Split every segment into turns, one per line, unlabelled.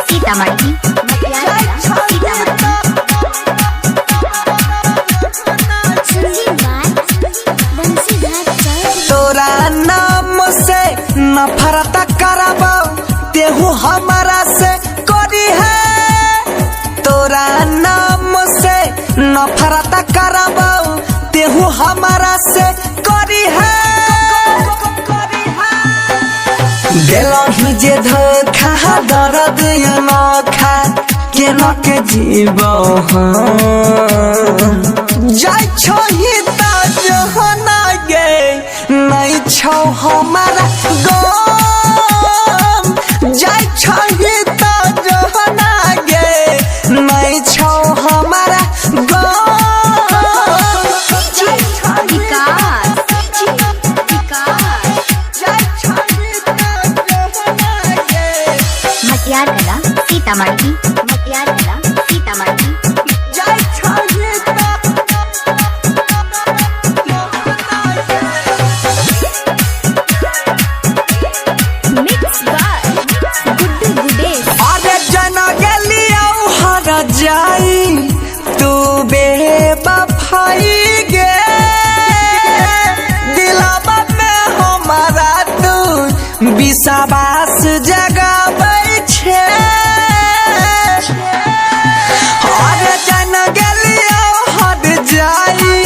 सीतामढ़ी
तोरा नाम से नफरत करबो तेहू हमारा से करी है। तोरा नाम से नफरत करबो तेहू हमारा से करी है। दिलही जे धोखा दर्द अनोखा के न के जीवो जाय छोही ता जहना गे नहीं छौ हमारा गम। जाय छोही ता जहना गे नहीं छौ हमारा गम।
सीतामढ़ी
अरे जना गलिया हर जाई तू बेवफाई गे दिलवा में हमारा तू विश्वास जगाबै छे। अरे जना गलिया हर जाई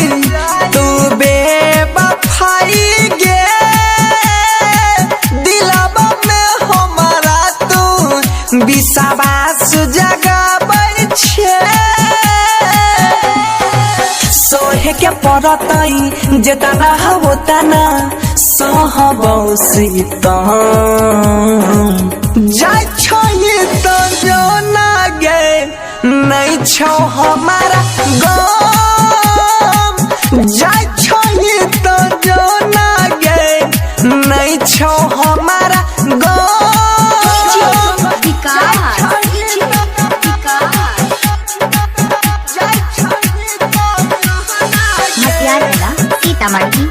तू बेवफाई गे दिलवा में हमारा तू विश्वास जगाबै छे। सोहे के पड़तई जेतना होता ना सहबौ सीतम। जाय छोई तो जो ना गे नहीं छौ हमारा गम। जाय छोई तो जो ना गे नहीं छौ हमारा गम।
सीतामढ़ी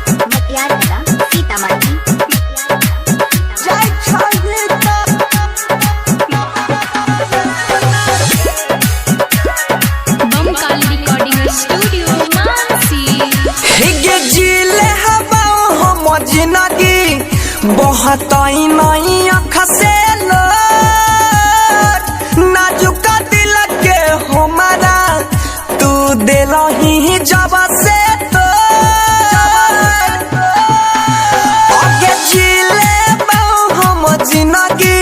बमकाल रिकॉर्डिंग स्टूडियो मानसी।
हिगे जिले हवा हम जिंदगी बहुत नहीं अख से नाजुक दिल के हमारा तू दिलही जब से तो आगे जिले हम जिंदगी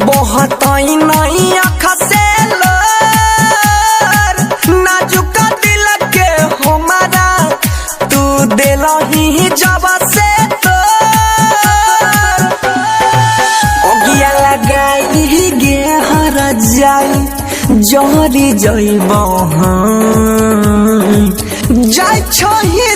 बहुत नहीं अख से नाजुक दिल के हमारा तू दिलही जब से तो ओगिया लगाई गे हर जाई जहरी जइबो जाय छोही